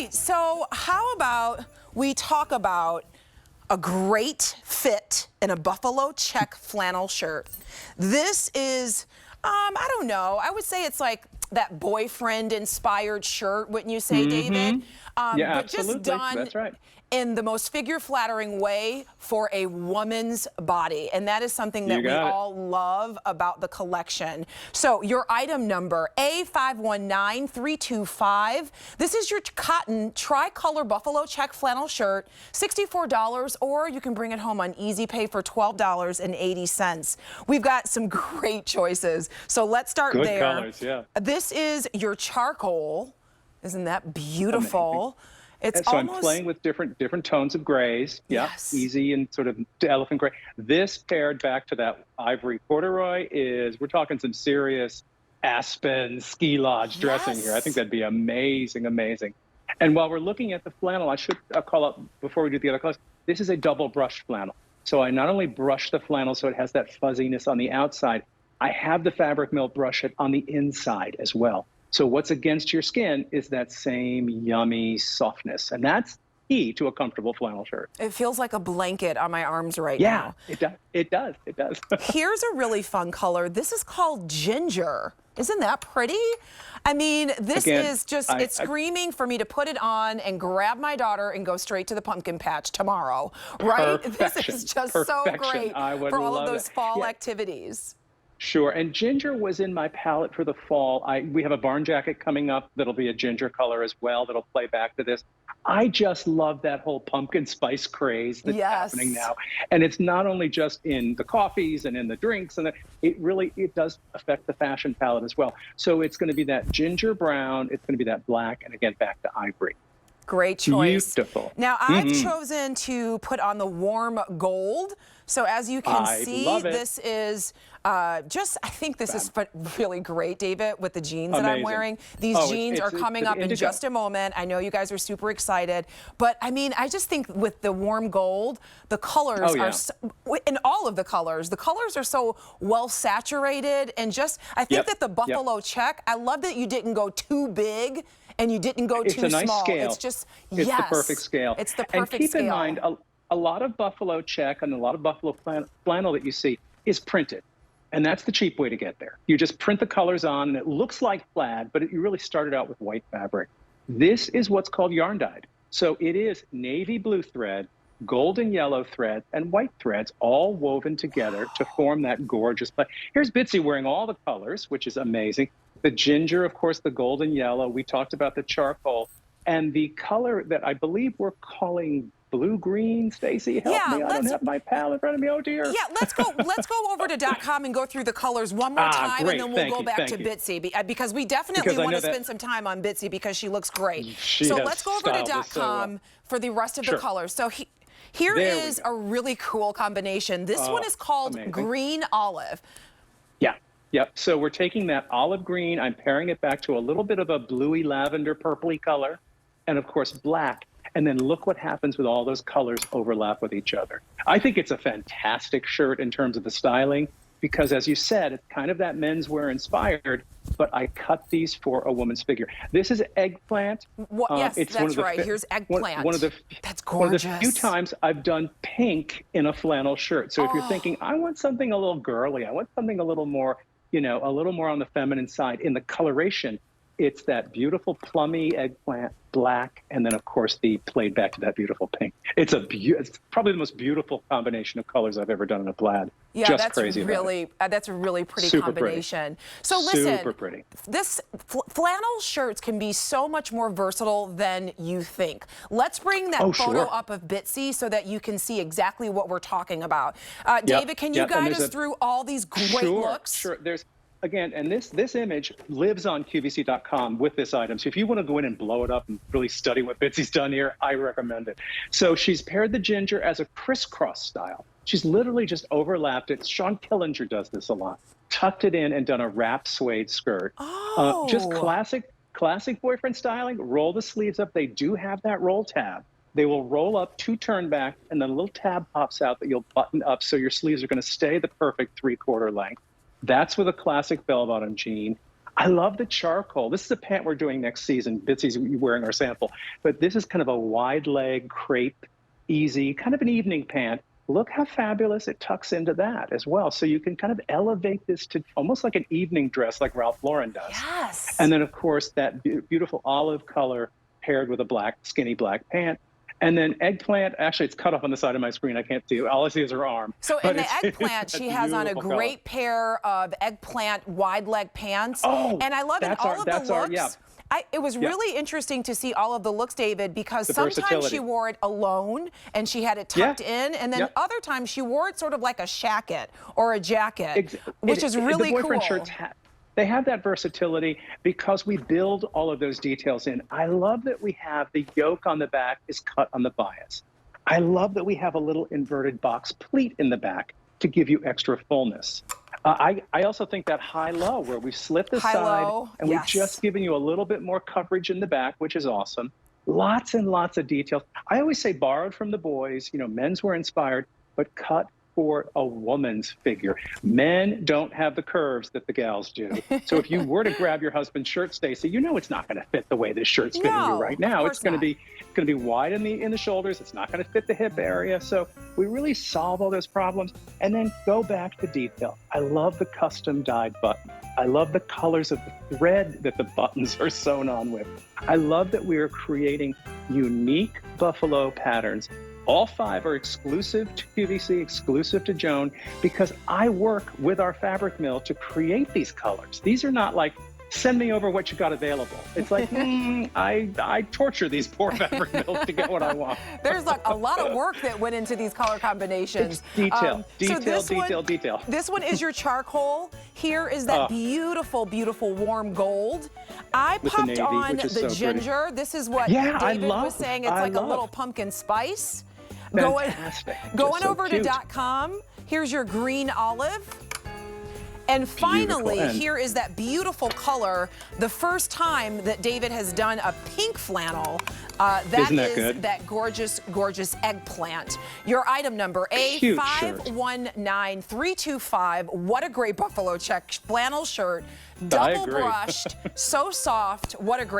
right, so how about we talk about a great fit in a buffalo check flannel shirt. This is, I don't know, I would say it's like that boyfriend-inspired shirt, wouldn't you say, David? Yeah, but just absolutely. done That's right. in the most figure-flattering way for a woman's body. And that is something that we all love about the collection. So your item number, A519325. This is your cotton tricolor buffalo check flannel shirt, $64, or you can bring it home on Easy Pay for $12.80. We've got some great choices. So let's start there. Good colors, yeah. This is your charcoal. Isn't that beautiful? Amazing. It's so almost... I'm playing with different tones of grays. Yeah, yes. Easy and sort of elephant gray. This paired back to that ivory corduroy is, we're talking some serious Aspen ski lodge dressing here. I think that'd be amazing, amazing. And while we're looking at the flannel, I should call out before we do the other colors, this is a double brushed flannel. So I not only brush the flannel so it has that fuzziness on the outside, I have the fabric mill brush it on the inside as well. So what's against your skin is that same yummy softness. And that's key to a comfortable flannel shirt. It feels like a blanket on my arms right now. Yeah, it does. Here's a really fun color. This is called ginger. Isn't that pretty? I mean, this is just, it's screaming for me to put it on and grab my daughter and go straight to the pumpkin patch tomorrow, right? This is just so great for all of those fall activities. Sure, and ginger was in my palette for the fall. We have a barn jacket coming up that'll be a ginger color as well that'll play back to this. I just love that whole pumpkin spice craze that's happening now. And it's not only just in the coffees and in the drinks, and it does affect the fashion palette as well. So it's going to be that ginger brown, it's going to be that black, and again, back to ivory. Great choice. Beautiful. Now, I've chosen to put on the warm gold. So as you can see, this is I think this is really great, David, with the jeans that I'm wearing. These jeans are coming up in just a moment. I know you guys are super excited. But, I mean, I just think with the warm gold, the colors are, in all of the colors are so well saturated. And just, I think that the buffalo check, I love that you didn't go too big and you didn't go too small. It's a nice scale. It's just, it's the perfect scale. It's the perfect scale. And keep in mind, a lot of buffalo check and a lot of buffalo flannel that you see is printed. And that's the cheap way to get there. You just print the colors on and it looks like plaid, but you really started out with white fabric. This is what's called yarn dyed. So it is navy blue thread, golden yellow thread, and white threads all woven together to form that gorgeous plaid. Here's Bitsy wearing all the colors, which is amazing. The ginger, of course, the golden yellow. We talked about the charcoal. And the color that I believe we're calling blue-green, Stacy, help me. I don't have my palette in front of me. Oh, dear. Yeah, let's go over to .com and go through the colors one more time, and then we'll go back to Bitsy, because we definitely want to spend some time on Bitsy because she looks great. So let's go over to .com for the rest of the colors. So here is a really cool combination. This one is called green olive. Yep. So we're taking that olive green, I'm pairing it back to a little bit of a bluey lavender purpley color, and of course black. And then look what happens with all those colors overlap with each other. I think it's a fantastic shirt in terms of the styling, because as you said, it's kind of that menswear inspired, but I cut these for a woman's figure. This is eggplant. Yes, that's right. Here's eggplant. That's gorgeous. One of the few times I've done pink in a flannel shirt. So if you're thinking, I want something a little girly, I want something a little more, a little more on the feminine side in the coloration, it's that beautiful plummy eggplant, black, and then of course the played back to that beautiful pink. It's probably the most beautiful combination of colors I've ever done in a plaid. Yeah, Just that's crazy that's a really pretty combination. So listen, this flannel shirts can be so much more versatile than you think. Let's bring that photo up of Bitsy so that you can see exactly what we're talking about. David, can you guide us through all these great looks? Sure. Again, and this image lives on QVC.com with this item. So if you want to go in and blow it up and really study what Bitsy's done here, I recommend it. So she's paired the ginger as a crisscross style. She's literally just overlapped it. Sean Killinger does this a lot. Tucked it in and done a wrap suede skirt. Just classic boyfriend styling. Roll the sleeves up. They do have that roll tab. They will roll up to turn back, and then a little tab pops out that you'll button up so your sleeves are going to stay the perfect 3/4 length. That's with a classic bell-bottom jean. I love the charcoal. This is a pant we're doing next season. Bitsy's wearing our sample. But this is kind of a wide leg crepe, easy, kind of an evening pant. Look how fabulous it tucks into that as well. So you can kind of elevate this to almost like an evening dress like Ralph Lauren does. Yes. And then, of course, that beautiful olive color paired with a black, skinny black pant. And then eggplant, actually, it's cut off on the side of my screen. I can't see it. All I see is her arm. So in the eggplant, she has on a great pair of eggplant wide leg pants. Oh, and I love in all of the looks. Yeah. It was really interesting to see all of the looks, David, because sometimes she wore it alone and she had it tucked in, and then other times she wore it sort of like a shacket or a jacket, which is really cool. The boyfriend shirts they have that versatility because we build all of those details in. I love that we have the yoke on the back is cut on the bias. I love that we have a little inverted box pleat in the back to give you extra fullness. I also think that high-low where we slit the side and we've just given you a little bit more coverage in the back, which is awesome. Lots and lots of details. I always say borrowed from the boys, you know, men's were inspired, but cut for a woman's figure. Men don't have the curves that the gals do. So if you were to grab your husband's shirt, Stacey, you know it's not going to fit the way this shirt's fitting you right now. It's going to be wide in the shoulders. It's not going to fit the hip area. So we really solve all those problems and then go back to detail. I love the custom dyed button. I love the colors of the thread that the buttons are sewn on with. I love that we are creating unique buffalo patterns. All 5 are exclusive to QVC, exclusive to Joan, because I work with our fabric mill to create these colors. These are not like, send me over what you got available. It's like, I torture these poor fabric mills to get what I want. There's like a lot of work that went into these color combinations. It's detail, detail. This one is your charcoal. Here is that beautiful, beautiful warm gold. I popped on the ginger. This is what David was saying. It's like a little pumpkin spice. Fantastic. Going over to .com, here's your green olive. And finally, here is that beautiful color. The first time that David has done a pink flannel. That is that gorgeous, gorgeous eggplant. Your item number, A519325. What a great buffalo check flannel shirt. Double brushed, so soft. What a great